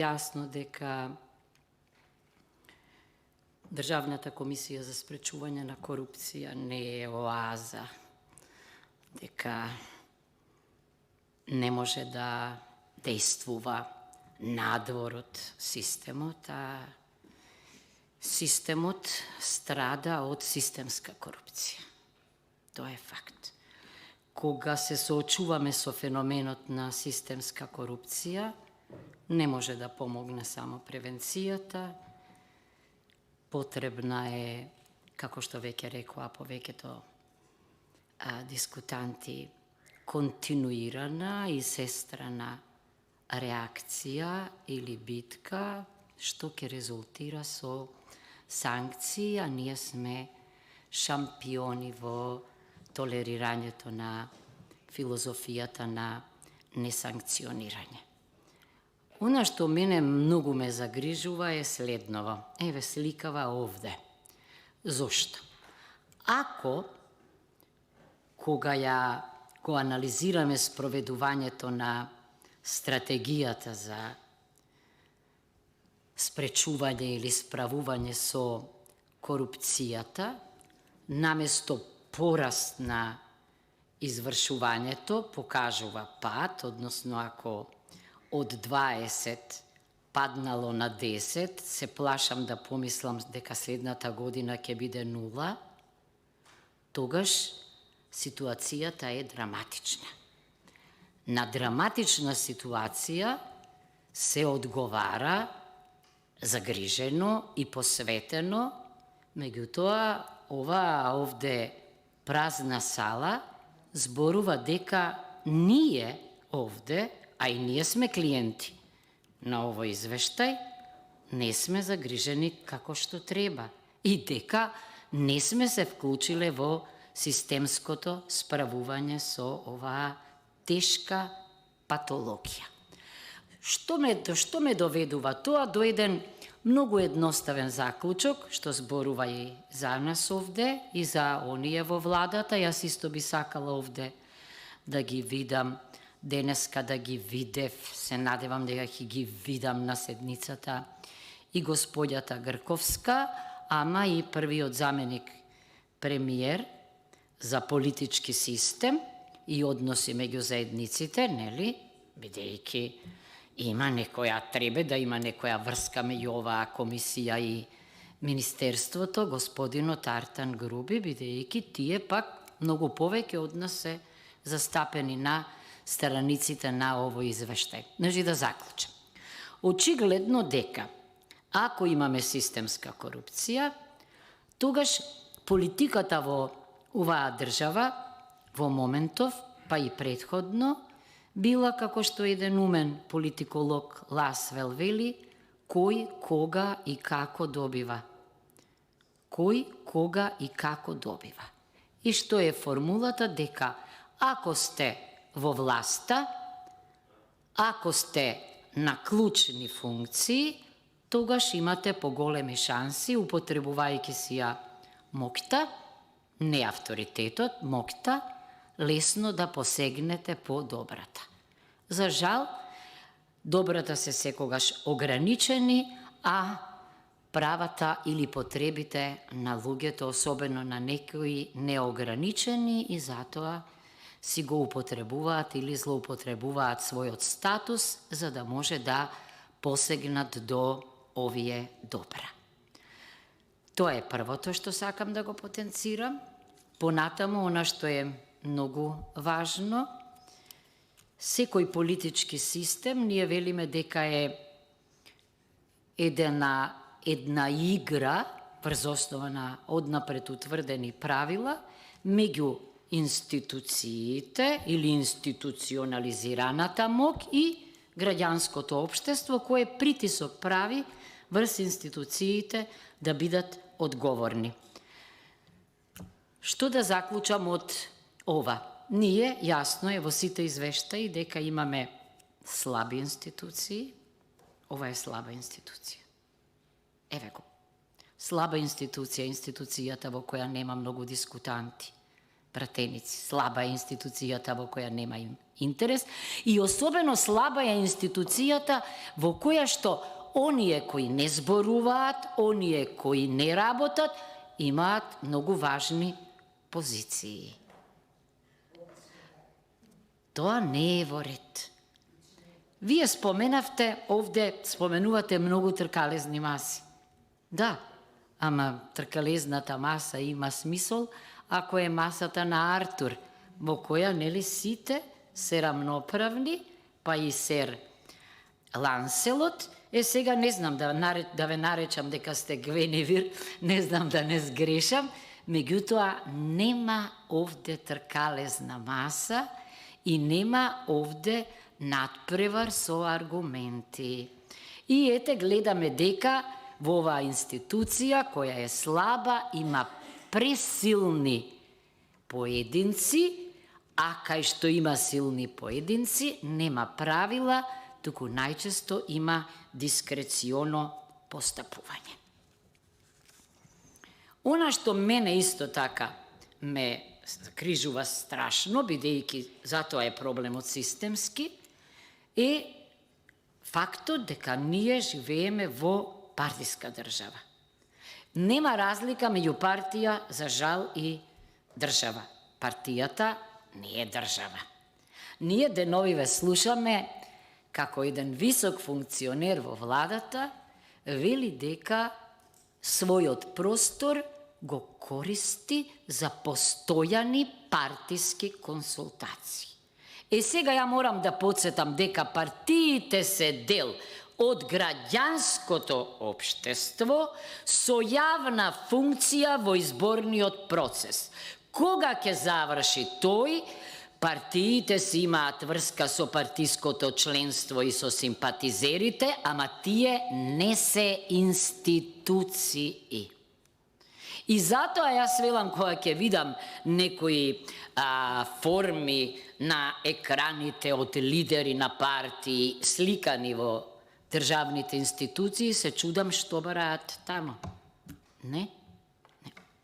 Јасно дека Државната комисија за спречување на корупција не е оаза, дека не може да действува надвор од системот, а системот страда од системска корупција. Тоа е факт. Кога се соочуваме со феноменот на системска корупција, не може да помогне само превенцијата, потребна е, како што веќе рекоа повеќето дискутанти, континуирана и сестрана реакција или битка, што ќе резултира со санкции, а ние сме шампиони во толерирањето на филозофијата на несанкционирање. Она што мене многу ме загрижува е следново. Еве сликава овде. Зошто? Ако кога го анализираме спроведувањето на стратегијата за спречување или справување со корупцијата, наместо пораст на извршувањето покажува пад, односно ако од 20 паднало на 10, се плашам да помислам дека следната година ќе биде 0, тогаш ситуацијата е драматична. На драматична ситуација се одговара загрижено и посветено, меѓутоа ова овде празна сала зборува дека ние овде, а и ние сме клиенти на овој извештај, не сме загрижени како што треба и дека не сме се вклучиле во системското справување со оваа тешка патологија. Што ме доведува тоа до еден многу едноставен заклучок, што зборува и за нас овде и за оние во владата. Јас исто би сакала овде да ги видам, денеска да ги видев, се надевам дека ќе ги видам на седницата и господјата Грковска, ама и првиот заменик премиер за политички систем и односи меѓу заедниците, нели, бидејќи има некоја, треба да има некоја врска меѓу оваа комисија и Министерството, господинот Артан Груби, бидејќи тие пак многу повеќе од нас се застапени на страниците на овој извештај. Значи да заклучам. Очигледно дека ако имаме системска корупција, тогаш политиката во оваа држава во моментов, па и претходно, била како што еден умен политиколог Ласвел вели, кој, кога и како добива. Кој, кога и како добива. И што е формулата? Дека ако сте во власта, ако сте на клучни функции, тогаш имате поголеми шанси, употребувајќи си ја моќта, не авторитетот, моќта, лесно да посегнете по добрата. За жал, добрата се секогаш ограничени, а правата или потребите на луѓето, особено на некои, неограничени и затоа си го употребуваат или злоупотребуваат својот статус за да може да посегнат до овие добра. Тоа е првото што сакам да го потенцирам. Понатаму, она што е многу важно, секој политички систем, ние велиме дека е една игра врз основа на однапред утврдени правила меѓу институциите или институционализираната моќ и граѓанското општество кое притисок прави врз институциите да бидат одговорни. Што да заклучам од ова? Ние, јасно е во сите извештаи дека имаме слаби институции. Ова е слаба институција. Слаба институција, институцијата во која нема многу дискутанти. пратеници. Слаба е институцијата во која нема интерес и особено слаба е институцијата во која што оние кои не зборуваат, оние кои не работат, имаат многу важни позиции. Тоа не е во ред. Вие споменавте, овде споменувате многу тркалезни маси. Да, ама тркалезната маса има смисол ако е масата на Артур, во која нели сите се рамноправни, па и сер Ланселот. Сега не знам да ве наречам дека сте Гвеневир, не знам да не сгрешам, меѓутоа нема овде тркалезна маса и нема овде надпревар со аргументи. И ете гледаме дека во оваа институција која е слаба има пресилни поединци, а кај што има силни поединци нема правила, туку најчесто има дискреционо постапување. Она што мене исто така ме крижува страшно, бидејќи затоа е проблемот системски, е фактот дека ние живееме во партиска држава. Нема разлика меѓу партија, за жал, и држава. Партијата не е држава. Ние деновиве слушаме како еден висок функционер во владата вели дека својот простор го користи за постојани партиски консултации. Сега ја морам да подсетам дека партиите се дел од граѓанското општество со јавна функција во изборниот процес. Кога ќе заврши тој, партиите си имаат врска со партиското членство и со симпатизерите, ама тие не се институции. И затоа јас велам кога ќе видам некои форми на екраните од лидери на партии сликани во државните институции, се чудам што бараат тамо. Не.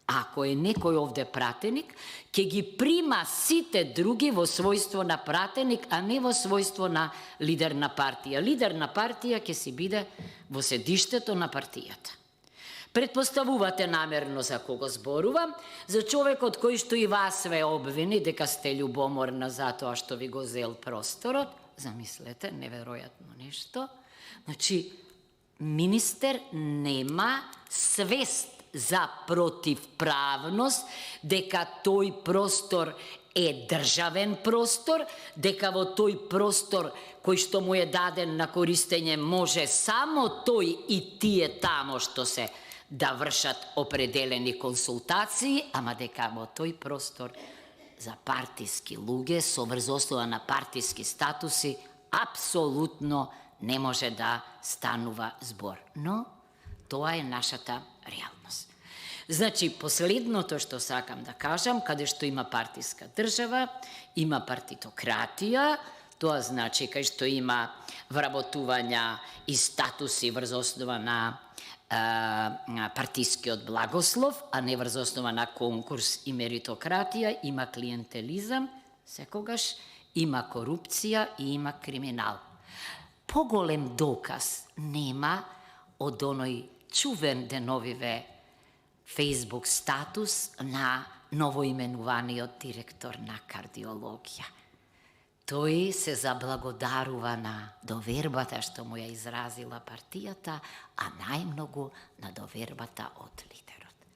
Ако е некој овде пратеник, ќе ги прима сите други во својство на пратеник, а не во својство на лидер на партија. Лидер на партија ќе си биде во седиштето на партијата. Предпоставувате намерно за кого зборувам, за човекот кој што и вас ве обвини дека сте љубоморна затоа што ви го зел просторот. Замислете, неверојатно нешто. Значи, министер нема свест за противправност, дека тој простор е државен простор, дека во тој простор кој што му е даден на користење може само тој и тие тамо што се да вршат определени консултации, ама дека во тој простор за партиски луѓе со врз основа на партиски статуси апсолутно не може да станува збор. Но тоа е нашата реалност. Значи, последното што сакам да кажам, каде што има партиска држава, има партитократија, тоа значи кај што има вработувања и статуси врз основа на партискиот благослов, а не врз основа на конкурс и меритократија, има клиентелизам, секогаш има корупција и има криминал. Поголем доказ нема од оној чувен деновиве Facebook статус на новоименуваниот директор на кардиологија. Тој се заблагодарува на довербата што му ја изразила партијата, а најмногу на довербата од лидерот.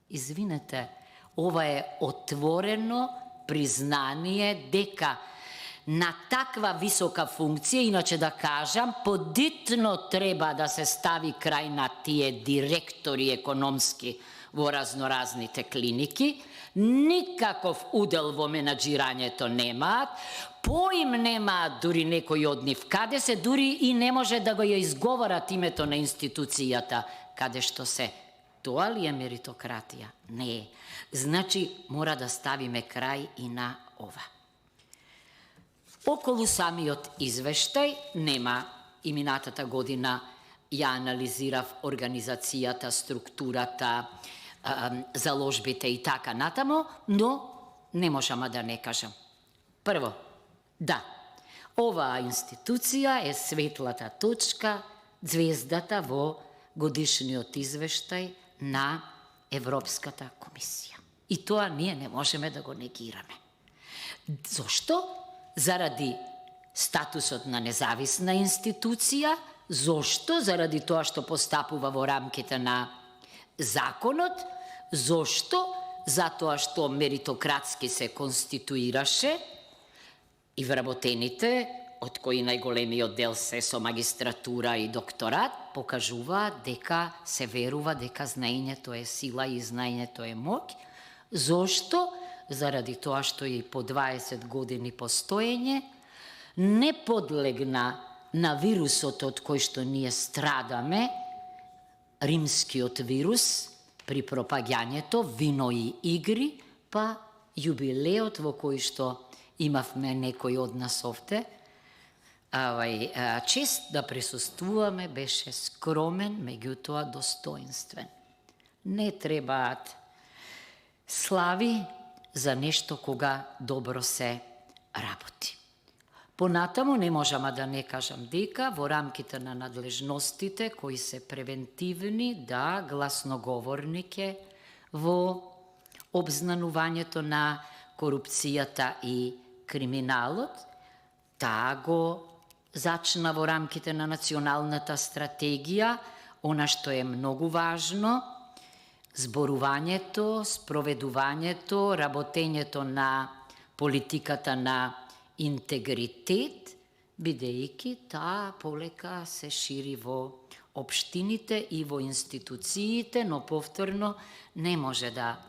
Извинете, ова е отворено признание дека на таква висока функција, иначе да кажам, подитно треба да се стави крај на тие директори економски во разноразните клиники, никаков удел во менаџирањето немаат, поим немаат дури некои од нив, каде се дури и не може да го ја изговорат името на институцијата, каде што се. Тоа ли е меритократија? Не е. Значи, мора да ставиме крај и на ова. Околу самиот извештај нема, и минатата година ја анализирав организацијата, структурата, заложбите и така натамо, но не можам да не кажам. Прво, да, оваа институција е светлата точка, звездата во годишниот извештај на Европската комисија. И тоа ние не можеме да го негираме. Зошто? Заради статусот на независна институција. Зошто? Заради тоа што постапува во рамките на законот. Зошто? Затоа што меритократски се конституираше и вработените, од кои најголемиот дел се со магистратура и докторат, покажуваат дека се верува дека знаењето е сила и знаењето е моќ. Зошто? Заради тоа што и по 20 години постоење не подлегна на вирусот од кој што ние страдаме, римскиот вирус, при пропагањето, вино и игри, па јубилеот во кој што имавме некој од нас овде, чест да присуствуваме беше скромен, меѓутоа достоинствен. Не требаат слави за нешто кога добро се работи. Понатаму не можам да не кажам дека во рамките на надлежностите кои се превентивни, да, гласноговорник е во обзнанувањето на корупцијата и криминалот, таа го зачна во рамките на националната стратегија, она што е многу важно, зборувањето, спроведувањето, работењето на политиката на интегритет, бидејќи таа полека се шири во општините и во институциите, но повторно не може да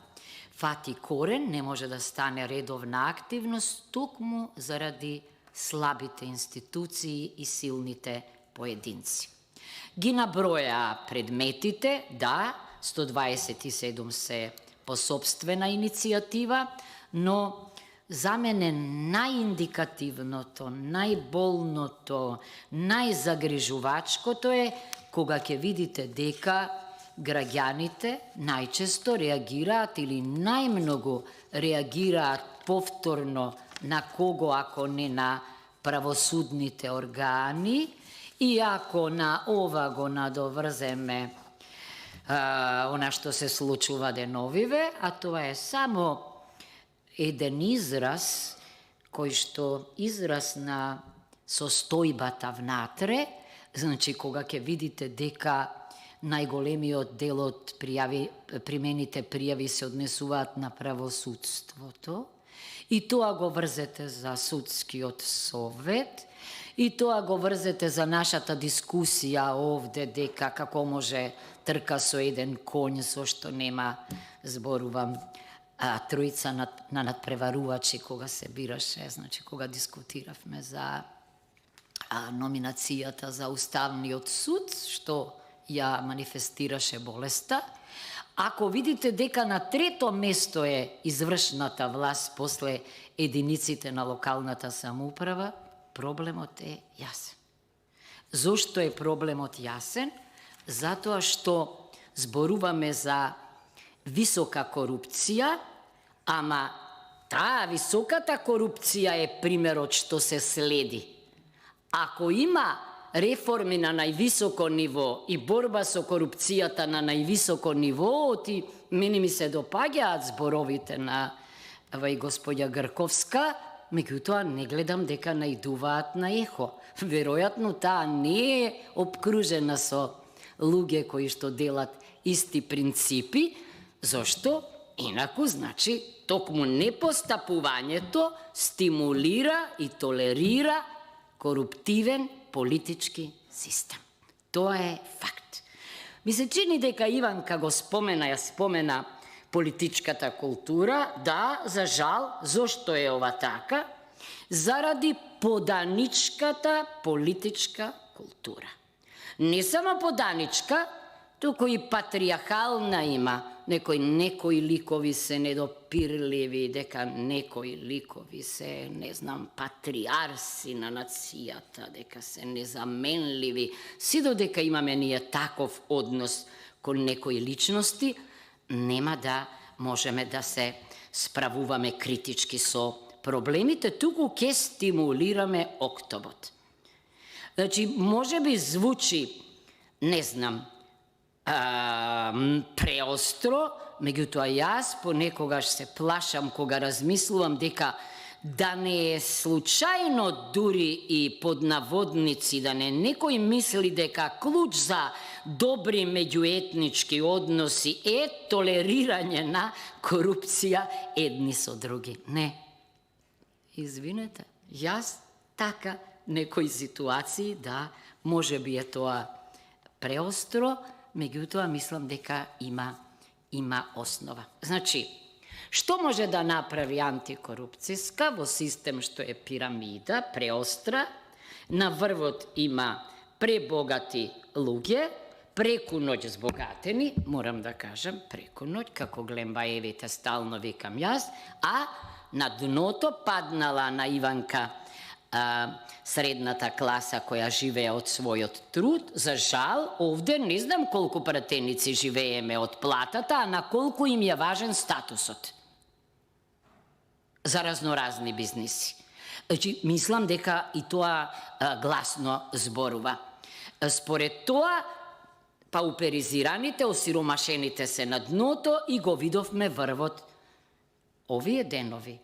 фати корен, не може да стане редовна активност, токму заради слабите институции и силните поединци. Ги наброја предметите, да, 127 се по собствена иницијатива, но за мене најиндикативното, најболното, најзагрижувачкото е кога ќе видите дека граѓаните најчесто реагираат или најмногу реагираат повторно на кого, ако не на правосудните органи, и ако на ова го надоврземе она што се случува деновиве, а тоа е само еден израз, кој што израз на состојбата внатре, значи кога ќе видите дека најголемиот дел од примените пријави се однесуваат на правосудството, и тоа го врзете за судскиот совет, и тоа го врзете за нашата дискусија овде дека како може трка со еден конј, зашто нема, зборувам, тројца на надпреварувачи кога се бираше, значи кога дискутиравме за номинацијата за Уставниот суд, што ја манифестираше болеста. Ако видите дека на трето место е извршната власт после единиците на локалната самоуправа, проблемот е јасен. Зошто е проблемот јасен? Затоа што зборуваме за висока корупција, ама таа високата корупција е примерот што се следи. Ако има реформи на највисоко ниво и борба со корупцијата на највисоко ниво, ти мене ми се допаѓаат зборовите на господја Грковска, меѓутоа не гледам дека наидуваат на ехо. Веројатно таа не е обкружена со луѓе кои што делат исти принципи, зашто инаку, значи, токму непостапувањето стимулира и толерира коруптивен политички систем. Тоа е факт. Ми се чини дека Иванка го ја спомена политичката култура, да, за жал, зошто е ова така? Заради поданичката политичка култура. Не само поданичка, туку и патриархална има. Некои ликови се недопирливи, дека некои ликови се, не знам, патриарси на нацијата, дека се незаменливи. Си додека имаме ние таков однос кон некои личности, нема да можеме да се справуваме критички со проблемите, туку ќе стимулираме октобот. Значи, може би звучи, не знам, преостро, меѓутоа јас понекогаш се плашам кога размислувам дека да не е случајно дури и под наводници, да не некој мисли дека клуч за добри меѓуетнички односи е толерирање на корупција едни со други. Не. Извинете, јас така некои ситуации, да, може би е тоа преостро, меѓутоа мислам дека има основа. Значи, што може да направи антикорупцијска во систем што е пирамида, преостра, на врвот има пребогати луѓе, преку ноќ збогатени, морам да кажам, преку ноќ, како глембаевите стално викам јас, а на дното паднала на Иванка средната класа која живее од својот труд. За жал, овде не знам колку пратеници живееме од платата, а на колку им е важен статусот за разноразни бизниси. Значи, мислам дека и тоа гласно зборува. Според тоа, пауперизираните, осиромашените се на дното и го видовме врвот овие денови.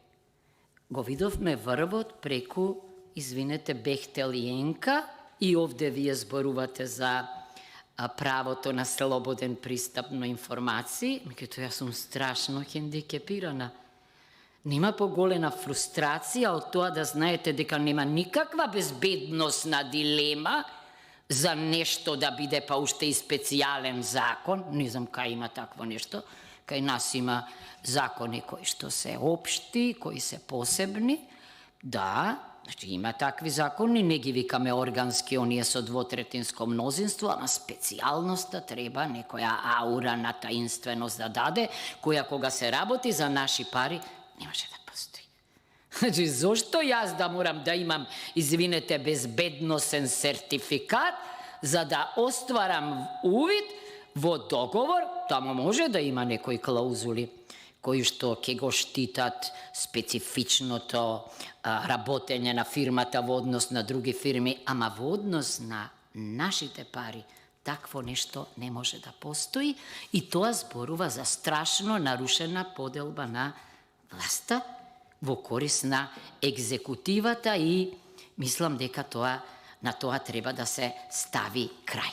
Го видовме врвот преку, извинете, Бехтел и Енка, и овде вие зборувате за правото на слободен пристап на информации, меѓутоа јас сум страшно хендикепирана. Нема поголема фрустрација од тоа да знаете дека нема никаква безбедносна дилема за нешто да биде па уште и специјален закон. Не знам кај има такво нешто. Кај нас има закони кои што се општи, кои се посебни. Да, значи има такви закони, не ги викаме органски, оние со двотретинско мнозинство, ама специјалноста треба некоја аура на таинственост да даде, која кога се работи за наши пари, немаше да постои. Значи, зошто јас да морам да имам, извинете, безбедносен сертификат, за да остварам увид во договор, тамо може да има некои клаузули кои што ќе го штитат специфичното работење на фирмата во однос на други фирми, ама во однос на нашите пари, такво нешто не може да постои, и тоа зборува за страшно нарушена поделба на власта во корис на екзекутивата, и мислам дека на тоа треба да се стави крај.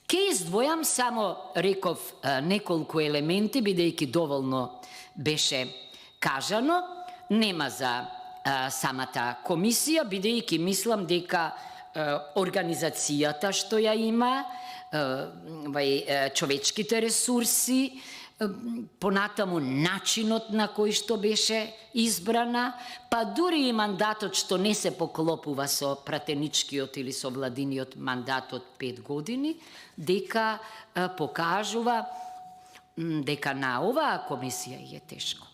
Ке издвојам само, реков, неколку елементи, бидејќи доволно беше кажано, нема за самата комисија, бидејќи мислам дека организацијата што ја има, човечките ресурси, понатаму начинот на кој што беше избрана, па дури и мандатот што не се поклопува со пратеничкиот или со владиниот мандат од 5 години, дека покажува дека на оваа комисија е тешко.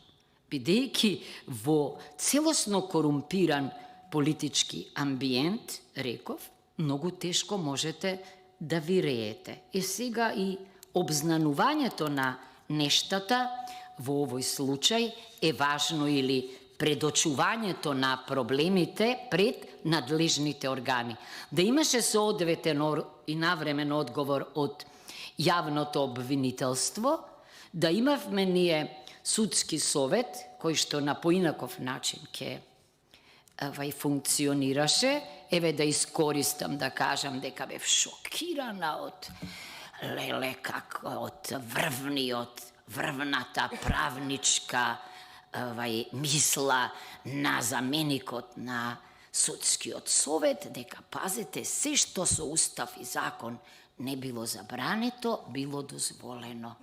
Бидејќи во целосно корумпиран политички амбиент, реков, многу тешко можете да виреете. И сега и обзнанувањето на нештата во овој случај е важно, или предочувањето на проблемите пред надлежните органи. Да имаше соодветен и навремен одговор од јавното обвинителство, да имавме ние судски совет, кој што на поинаков начин ќе функционираше. Еве да искористам да кажам дека бев шокирана од од врвната правничка мисла на заменикот на судскиот совет, дека пазете, се што со устав и закон не било забрането, било дозволено.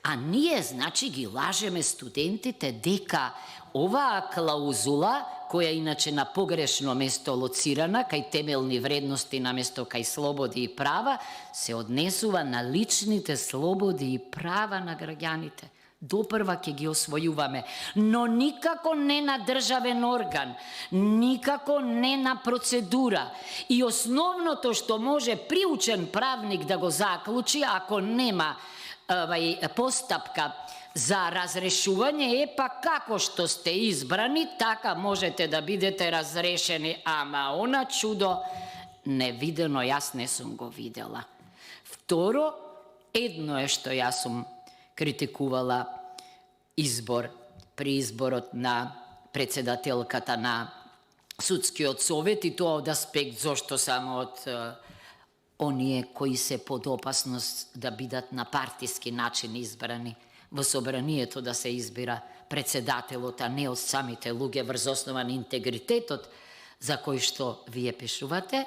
А ние, значи, ги лажеме студентите дека оваа клаузула, која иначе на погрешно место лоцирана, кај темелни вредности наместо кај слободи и права, се однесува на личните слободи и права на граѓаните. Допрва ќе ги освојуваме, но никако не на државен орган, никако не на процедура. И основното што може приучен правник да го заклучи, ако нема постапка за разрешување, па како што сте избрани, така можете да бидете разрешени, ама она чудо невидено, јас не сум го видела. Второ, едно е што јас сум критикувала избор при изборот на председателката на Судскиот совет, и тоа од аспект зошто само од оние кои се под опасност да бидат на партиски начин избрани во собранието, да се избира председателот, а не од самите луѓе врз основа на интегритетот за кој што вие пишувате.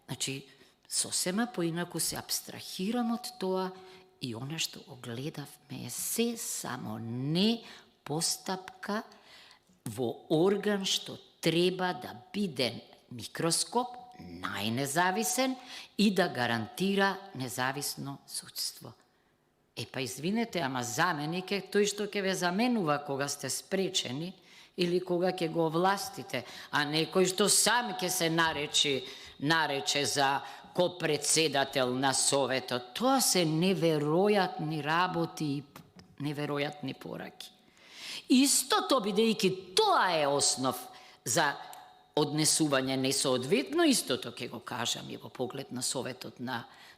Значи, сосема поинаку се абстрахирам од тоа и она што огледавме е се само не постапка во орган што треба да биде микроскоп, најнезависен и да гарантира независно судство. Па извинете, ама заменик е тој што ќе ве заменува кога сте спречени или кога ќе го властите, а некој што сам ќе се нарече за ко-председател на Советот. Тоа се неверојатни работи и неверојатни пораки. Истото, бидејќи тоа е основ за однесување несоодветно, истото ќе го кажам и во поглед на Советот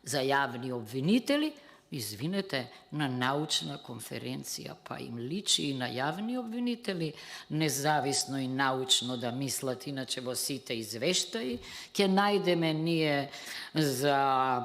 за јавни обвинители. Извинете, на научна конференција па им личи и на јавни обвинители независно и научно да мислат, иначе во сите извештаи ќе најдеме ние за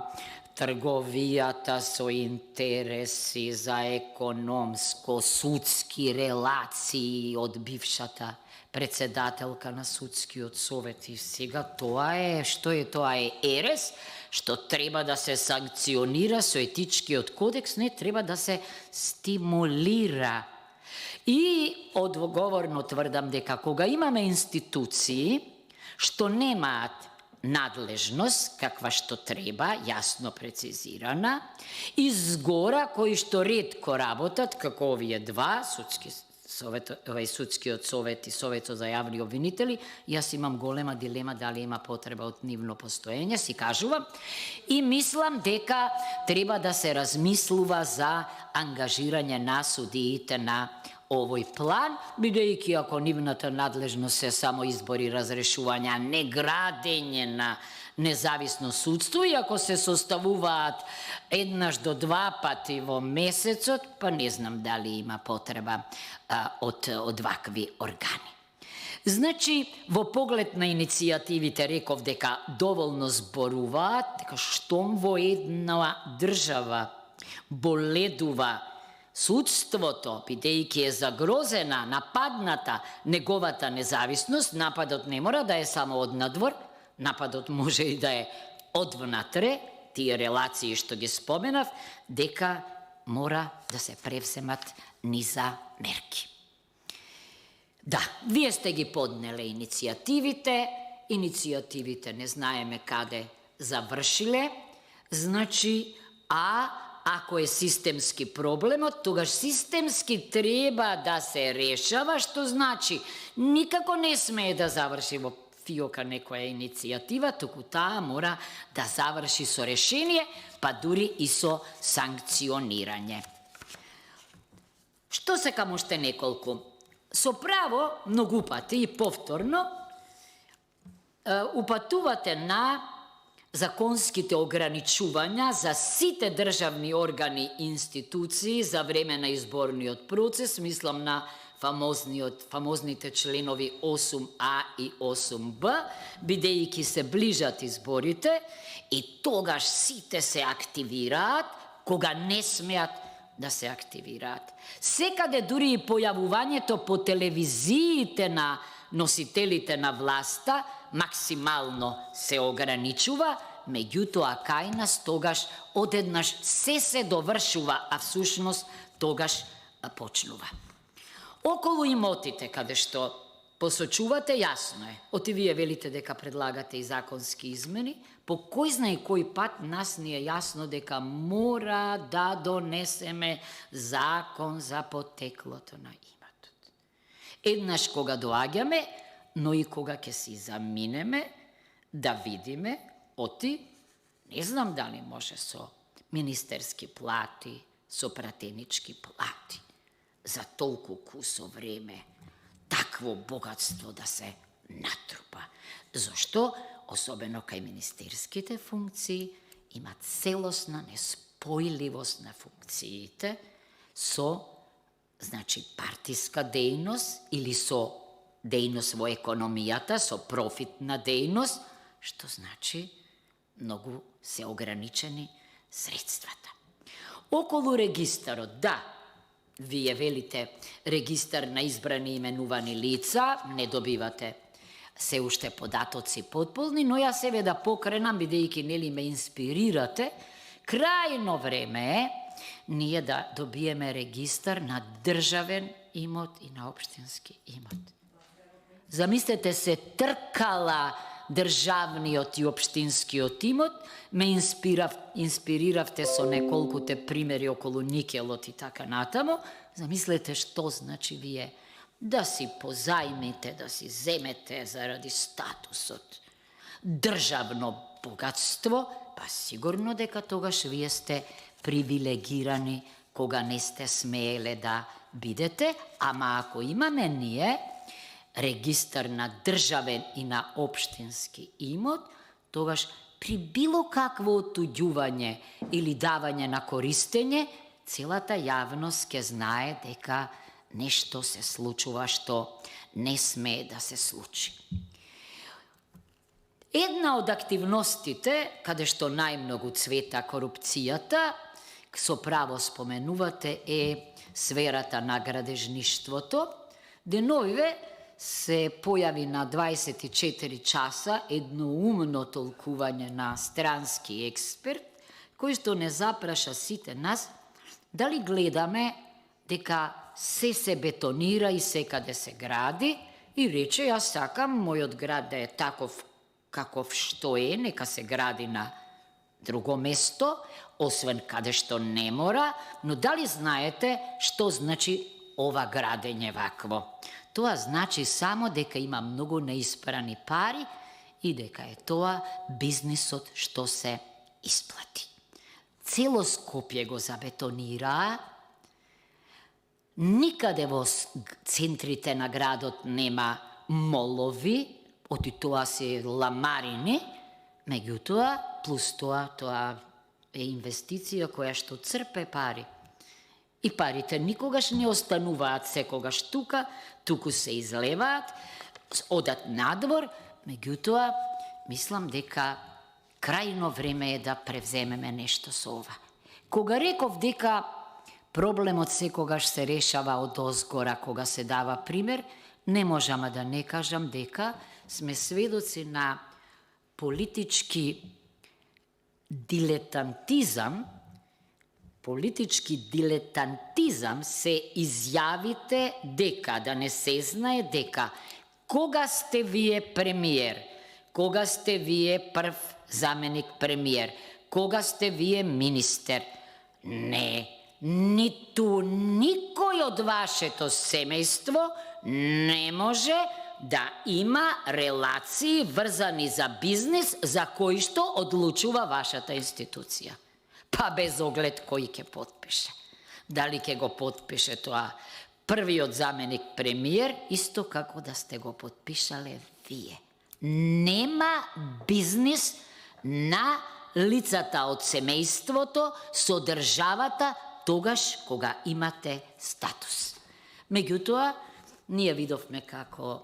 трговијата со интереси, за економско-судски релации од бившата председателка на Судскиот совет. И сега тоа е, што е тоа е ерес, што треба да се санкционира со етичкиот кодекс, не треба да се стимулира. И одговорно тврдам дека кога имаме институции што немаат надлежност, каква што треба, јасно прецизирана, и згора кои што ретко работат, како овие два, Судскиот совет и Советот за јавни обвинители, јас имам голема дилема дали има потреба од нивно постоење, си кажувам, и мислам дека треба да се размислува за ангажирање на судиите на овој план, бидејќи ако нивната надлежност е само избори, разрешување, а не градење на независно судство, и ако се составуваат еднаш до два пати во месецот, па не знам дали има потреба од вакви органи. Значи, во поглед на иницијативите реков дека доволно зборуваат, дека штом во една држава боледува судството, бидејќи е загрозена, нападната неговата независност, нападот не мора да е само од надвор, нападот може и да е од внатре, тие релации што ги споменав, дека мора да се превземат низа мерки. Да, вие сте ги поднеле иницијативите не знаеме каде завршиле, значи, ако е системски проблемот, тогаш системски треба да се решава, што значи никако не смее да заврши во фиока некоја иницијатива, туку таа мора да заврши со решение, па дури и со санкционирање. Што се каму уште неколку? Со право, многу пати и повторно, упатувате на законските ограничувања за сите државни органи и институции за време на изборниот процес, мислам на фамозните членови 8а и 8б, бидејќи се ближат изборите и тогаш сите се активираат, кога не смеат да се активираат. Секаде дури и појавувањето по телевизиите на носителите на власта максимално се ограничува, меѓутоа кај нас тогаш одеднаш се довршува, а всушност тогаш почнува. Околу имотите, каде што посочувате, јасно е. Оти вие велите дека предлагате и законски измени, по кој знае кој пат нас ни е јасно дека мора да донесеме закон за потеклото на имотот. Еднаш кога доаѓаме, но и кога ќе си заминеме, да видиме, оти, не знам дали може со министерски плати, со пратенички плати за толку кусо време такво богатство да се натрупа. Зошто? Особено кај министерските функции има целосна неспојливост на функциите со, значи, партиска дејност или со дејност во економијата, со профитна дејност, што значи многу се ограничени средствата. Околу регистарот, да, вие велите регистар на избрани именувани лица, не добивате се уште податоци потполни, но ја себе да покренам, бидејќи нели ме инспирирате, крајно време е ние да добиеме регистар на државен имот и на општински имот. Замислете се, тркала државниот и општинскиот имот, ме инспириравте со неколкуте примери околу никелот и така натаму. Замислете што значи вие да си позајмите, да си земете заради статусот државно богатство, па сигурно дека тогаш вие сте привилегирани кога не сте смееле да бидете, ама ако имаме ние регистар на државен и на општински имот, тогаш при било какво отуѓување или давање на користење, целата јавност ќе знае дека нешто се случува што не смее да се случи. Една од активностите, каде што најмногу цвета корупцијата, со право споменувате, е сферата на градежништвото. Деновиве се појави на 24 часа едноумно толкување на странски експерт, кој што не запраша сите нас дали гледаме дека се бетонира и секаде се гради, и рече, јас сакам мојот град да е таков каков што е, нека се гради на друго место, освен каде што не мора, но дали знаете што значи ова градење вакво? Тоа значи само дека има многу неиспрани пари и дека е тоа бизнисот што се исплати. Цело Скопје го забетонираа, никаде во центрите на градот нема молови, оти тоа се ламарини, меѓутоа, плюс тоа е инвестиција која што црпе пари. И парите никогаш не остануваат секогаш тука, туку се излеваат, одат надвор, меѓутоа, мислам дека крајно време е да превземеме нешто со ова. Кога реков дека проблемот секогаш се решава од озгора, кога се дава пример, не можам да не кажам дека сме сведоци на политички дилетантизам се изјавите дека, да не се знае дека, кога сте вие премиер, кога сте вие прв заменик премиер, кога сте вие министер, не, ниту никој од вашето семејство не може да има релации врзани за бизнис за кој што одлучува вашата институција. Па без оглед кој ќе потпише. Дали ќе го потпише тоа првиот заменик премиер, исто како да сте го потпишале вие. Нема бизнис на лицата од семејството со државата тогаш кога имате статус. Меѓутоа, ние видовме како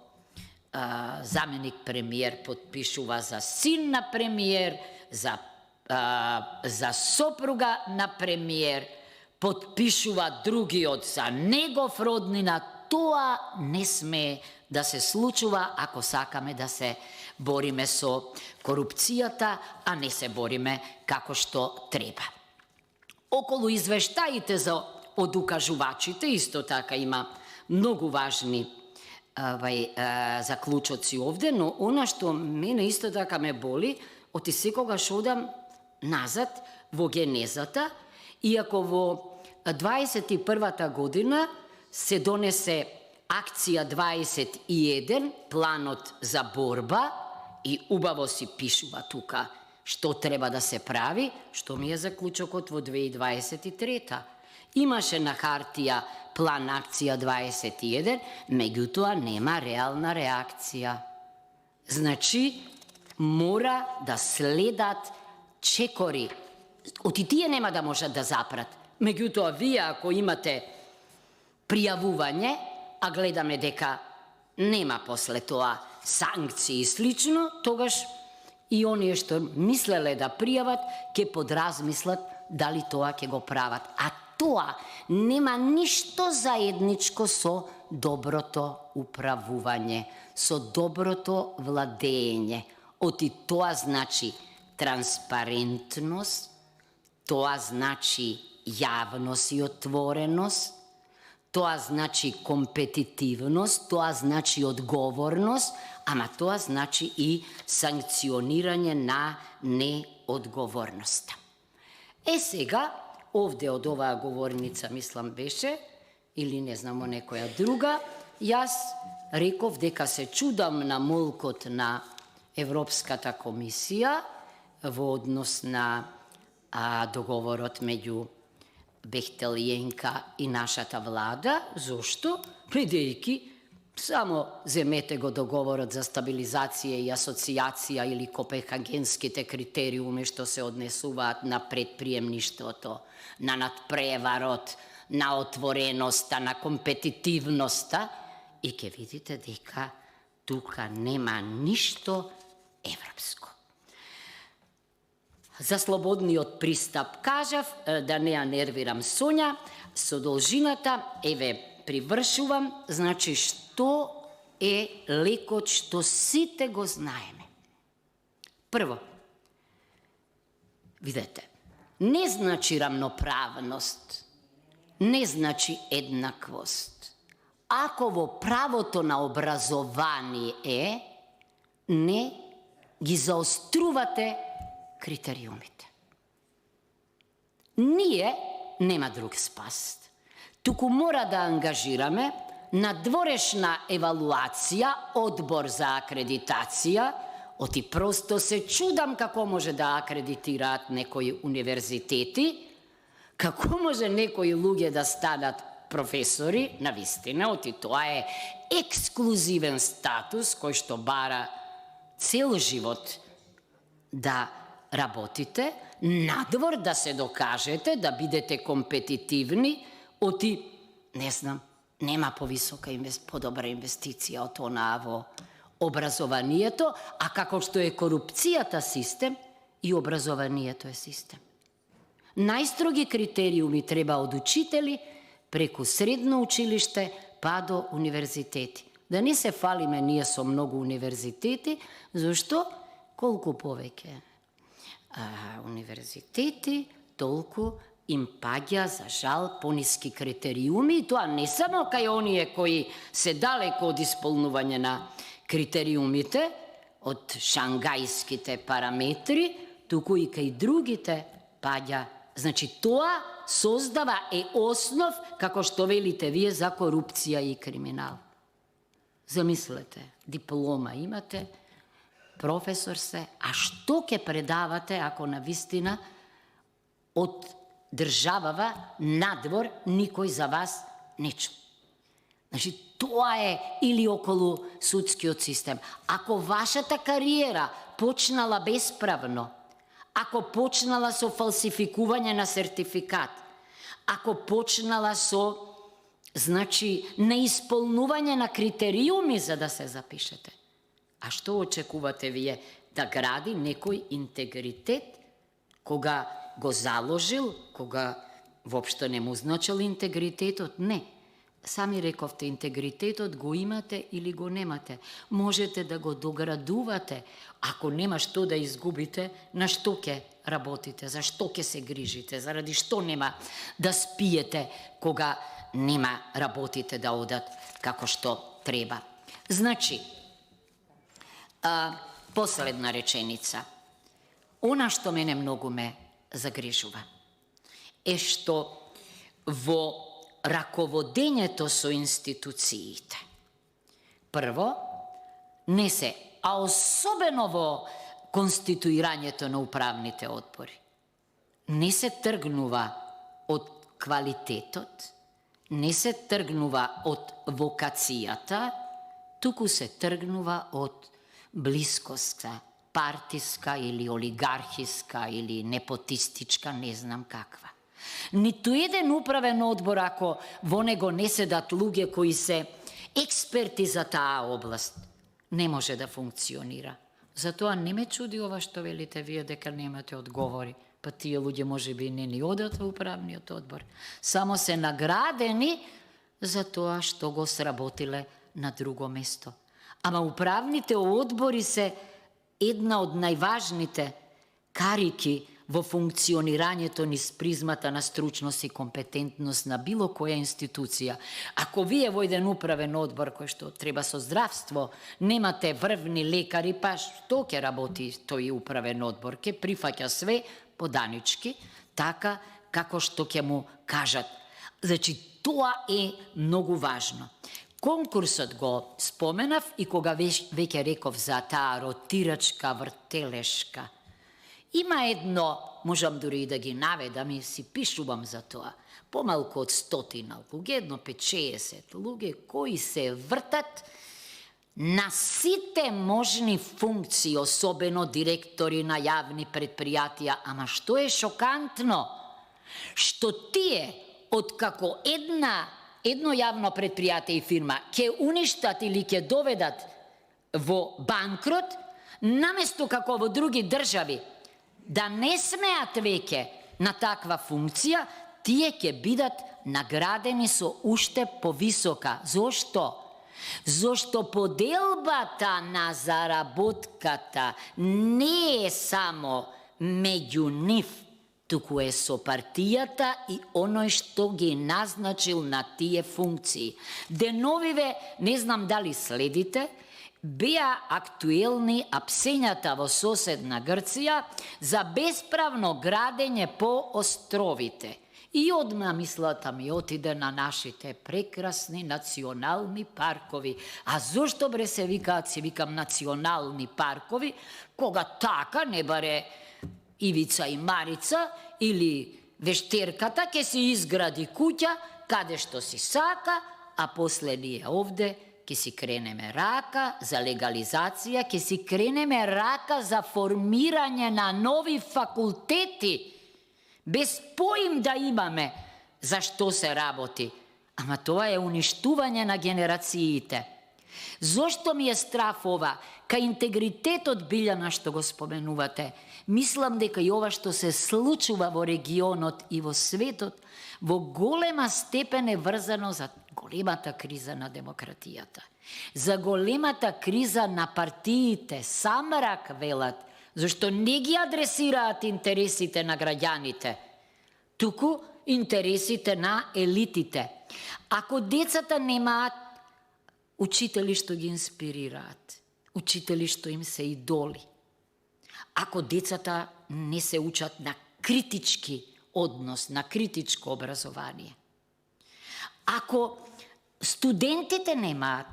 заменик премиер потпишува за син на премиер, за сопруга на премиер, потпишува другиот за негов роднина. Тоа не смее да се случува ако сакаме да се бориме со корупцијата, а не се бориме како што треба. Околу извештаите од укажувачите исто така има многу важни заклучоци овде, но она што мене исто така ме боли, оти секогаш одам назад во генезата, иако во 21-та година се донесе акција 21, планот за борба, и убаво си пишува тука што треба да се прави, што ми е заклучокот во 2023-та. Имаше на хартија план акција 21, меѓутоа нема реална реакција. Значи, мора да следат чекори. Оти тие нема да можат да запрат. Меѓутоа, вие ако имате пријавување, а гледаме дека нема после тоа санкции и слично, тогаш и оние што мислеле да пријават, ќе подразмислат дали тоа ќе го прават. А тоа нема ништо заедничко со доброто управување, со доброто владење. Оти тоа значи транспарентност, тоа значи јавност и отвореност, тоа значи компетитивност, тоа значи одговорност, ама тоа значи и санкционирање на неодговорноста. Сега, овде од оваа говорница, мислам беше, или не знамо некоја друга, јас реков дека се чудам на молкот на Европската комисија во однос на договорот меѓу Бехтел Јенка и нашата влада. Зошто? Бидејќи само земете го договорот за стабилизација и асоциација или копенхагенските критериуми што се однесуваат на предприемништвото, на надпреварот, на отвореноста, на компетитивноста, и ќе видите дека тука нема ништо европско. За слободниот пристап кажав, да не ја нервирам Сонја, со должината, еве, привршувам, значи што е лекот што сите го знаеме. Прво, видете, не значи рамноправност, не значи еднаквост. Ако во правото на образование не ги заострувате критериумите. Ние нема друг спас. Туку мора да ангажираме надворешна евалуација, одбор за акредитација. Оти просто се чудам како може да акредитираат некои универзитети, како може некои луѓе да станат професори, навистина, оти тоа е ексклузивен статус кој што бара цел живот да работите, надвор да се докажете, да бидете компетитивни, оти, не знам, нема повисока, подобра инвестиција од онаа во образованието, а како што е корупцијата систем, и образованието е систем. Најстроги критериуми треба од учители, преку средно училиште, па до универзитети. Да не се фалиме ние со многу универзитети, зашто колку повеќе универзитети, толку им паѓа, за жал, пониски критериуми, и тоа не само кај оние кои се далеко од исполнување на критериумите, од шангајските параметри, туку и кај другите паѓа. Значи, тоа создава основ, како што велите вие, за корупција и криминал. Замислете, диплома имате, професор се, а што ќе предавате ако навистина од државава надвор никој за вас не чу? Значи, тоа е или околу судскиот систем. Ако вашата кариера почнала бесправно, ако почнала со фалсификување на сертификат, ако почнала со, значи, неисполнување на критериуми за да се запишете, а што очекувате вие? Да гради некој интегритет, кога го заложил, кога воопшто не му значил интегритетот? Не. Сами рековте, интегритетот го имате или го немате. Можете да го доградувате. Ако нема што да изгубите, на што ќе работите? За што ќе се грижите? Заради што нема да спиете кога нема работите да одат како што треба? Значи, последна реченица. Она што мене многу ме загрижува е што во раководењето со институциите, прво, не се, а особено во конституирањето на управните одбори, не се тргнува од квалитетот не се тргнува од вокацијата, туку се тргнува од блискоста, партиска или олигархиска или непотистичка, не знам каква. Ниту еден управен одбор, ако во него не седат луѓе кои се експерти за таа област, не може да функционира. Затоа не ме чуди ова што велите вие дека немате одговори. Па тие луѓе може би не ни одат во управниот одбор. Само се наградени за тоа што го сработиле на друго место. Ама управните одбори се една од најважните карики во функционирањето низ призмата на стручност и компетентност на било која институција. Ако вие во еден управен одбор кој што треба со здравство, немате врвни лекари, па што ќе работи тој управен одбор? Ќе прифаќа све поданички, така како што ќе му кажат. Значи, тоа е многу важно. Конкурсот го споменав и кога веќе реков за таа ротирачка вртелешка. Има едно, можам дури и да ги наведам и си пишувам за тоа, помалку од 100 луѓе, едно 5-60 луѓе кои се вртат на сите можни функции, особено директори на јавни предпријатија. Ама што е шокантно? Што тие, откако едно јавно предпријатие и фирма ќе уништат или ќе доведат во банкрот, наместо како во други држави да не смеат веќе на таква функција, тие ќе бидат наградени со уште повисока. Зошто? Зошто поделбата на заработката не е само меѓу нив, туку е со партијата и оној што ги назначил на тие функции. Деновиве, не знам дали следите, беа актуелни апсењата во соседна Грција за бесправно градење по островите. И одма мислата ми отиде на нашите прекрасни национални паркови. А зошто бре се викаат, си викам национални паркови, кога така не баре Ивица и Марица или вештерката ќе си изгради куќа каде што си сака, а после ние овде ќе си кренеме рака за легализација, ќе си кренеме рака за формирање на нови факултети, без поим да имаме за што се работи. Ама тоа е уништување на генерациите. Зошто ми е страф ова? Кај интегритетот Билјана што го споменувате, мислам дека и ова што се случува во регионот и во светот, во голема степен е врзано за големата криза на демократијата. За големата криза на партиите, самрак велат, зашто не ги адресираат интересите на граѓаните, туку интересите на елитите. Ако децата немаат учители што ги инспирираат, учители што им се идоли, ако децата не се учат на критички однос, на критичко образование, ако студентите немаат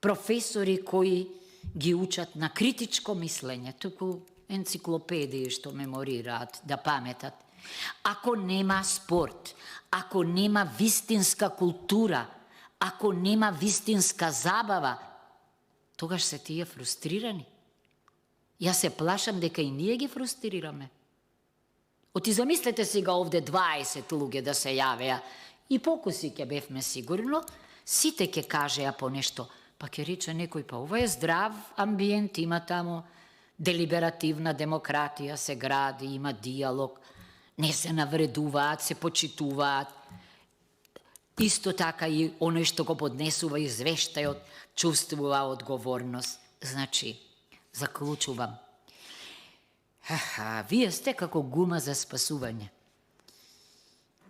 професори кои ги учат на критичко мислење, туку енциклопедии што меморираат, да паметат, ако нема спорт, ако нема вистинска култура, ако нема вистинска забава, тогаш се тие фрустрирани. Јас се плашам дека и ние ги фрустрираме. Оти замислете сега овде 20 луѓе да се јавеа и покуси ќе бевме сигурно, сите ќе кажеа по нешто, па ќе рече некој, па ова е здрав амбиент, има тамо делиберативна демократија, се гради, има диалог, не се навредуваат, се почитуваат. Исто така и оној што го поднесува извештајот, чувствува одговорност. Значи, заклучувам. Вие сте како гума за спасување.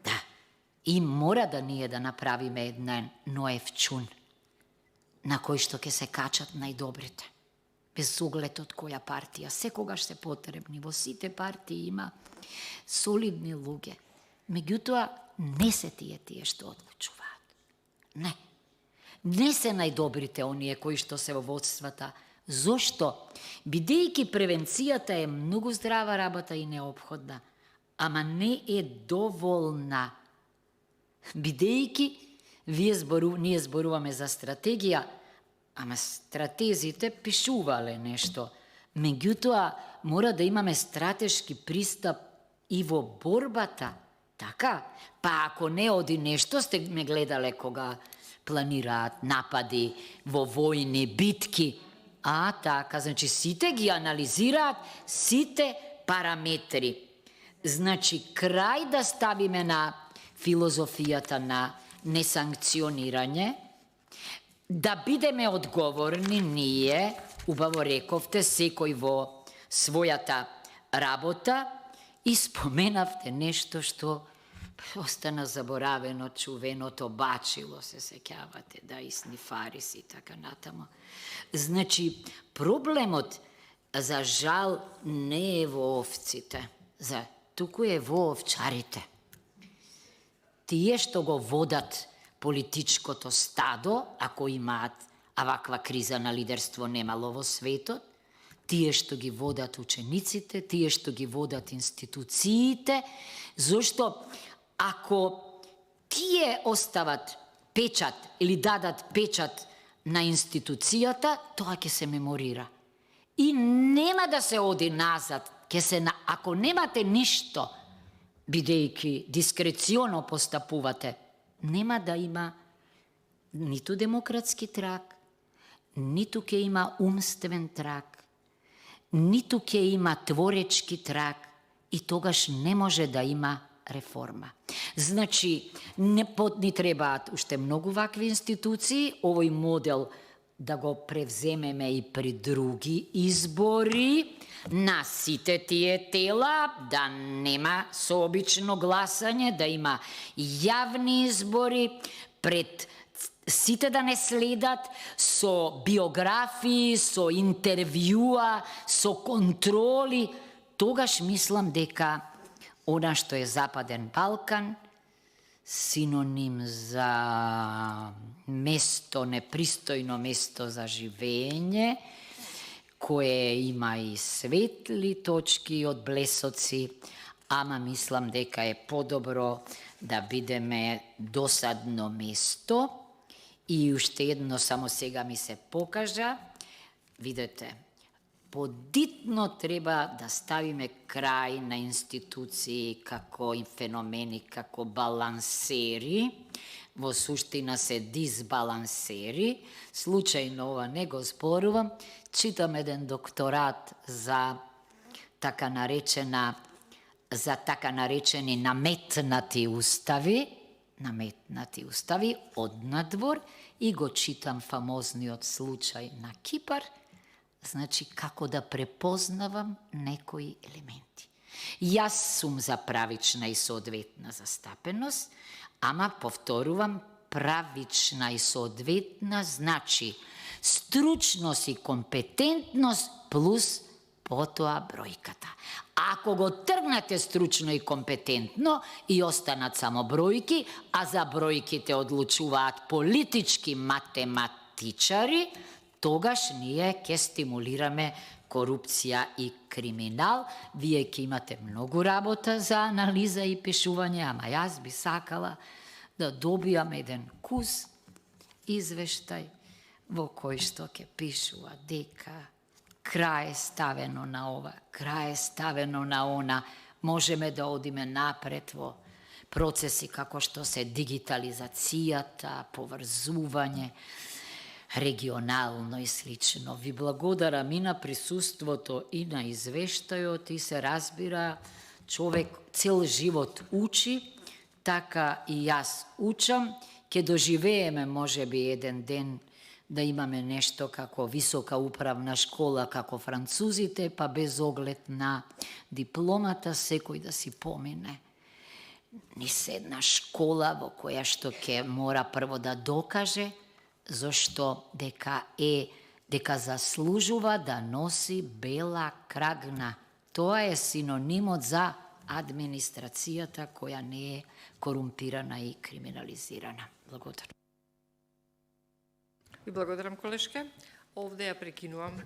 Да, и мора да ние да направиме една Ноев чун, на кој што ќе се качат најдобрите. Без оглед од која партија, секогаш се потребни. Во сите партии има солидни луѓе. Меѓутоа, не се тие што одлучуваат. Не. Не се најдобрите оние кои што се во водствата. Зошто? Бидејќи превенцијата е многу здрава работа и неопходна, ама не е доволна Бидејќи ние зборуваме за стратегија, ама стратезите пишувале нешто. Меѓутоа, мора да имаме стратешки пристап и во борбата. Така? Па ако не оди нешто, сте ме гледале кога планираат напади во војни битки. Така, значи сите ги анализираат, сите параметри. Значи, крај да ставиме на филозофијата на несанкционирање, да бидеме одговорни ние, убаво рековте, секој во својата работа, и споменавте нешто што остана заборавено, чувеното бачило, се сеќавате, да, и снифариси и така натаму. Значи, проблемот, за жал, не е во овците, туку е во овчарите. Тие што го водат политичкото стадо, ако имаат, а ваква криза на лидерство немало во светот, тие што ги водат учениците, тие што ги водат институциите, зашто ако тие остават печат или дадат печат на институцијата, тоа ќе се меморира. И нема да се оди назад, ако немате ништо, бидејќи дискреционо постапувате, нема да има ниту демократски трак, ниту ќе има умствен трак, ниту ќе има творечки трак, и тогаш не може да има реформа. Значи, ни требаат уште многу вакви институции, овој модел да го превземеме и при други избори, на сите тие тела, да нема сообично гласање, да има јавни избори, пред сите да не следат со биографии, со интервјуа, со контроли. Тогаш мислам дека она што е Западен Балкан, синоним за место, непристојно место за живење, кое има и светли точки од блесоци, ама мислам дека е подобро да бидеме досадно место. И уште едно само сега ми се покажа, видете, подитно треба да ставиме крај на институции како и феномени, како балансери, во суштина се дисбалансери. Случајно ова не го спорувам, читам еден докторат за така наречени наметнати устави од надвор, и го читам фамозниот случај на Кипар, значи како да препознавам некои елементи. Јас сум за правична и соодветна застапеност, ама повторувам, правична и соодветна значи стручност и компетентност плюс потоа бројката. Ако го тргнете стручно и компетентно и останат само бројки, а за бројките одлучуваат политички математичари, тогаш ние ќе стимулираме корупција и криминал. Вие ќе имате многу работа за анализа и пишување, ама јас би сакала да добијам еден кус извештај во кој што ќе пишува дека крај е ставено на ова, крај е ставено на она, можеме да одиме напред во процеси како што се дигитализацијата, поврзување, регионално и слично. Ви благодарам и на присуството и на извештајот, и се разбира, човек цел живот учи, така и јас учам, ќе доживееме можеби еден ден да имаме нешто како висока управна школа, како французите, па без оглед на дипломата секој да си помине низ една школа во која што ќе мора прво да докаже зашто дека заслужува да носи бела крагна. Тоа е синонимот за администрацијата која не е корумпирана и криминализирана. Благодарам. Ви благодарам, колешке. Овде ја прекинувам.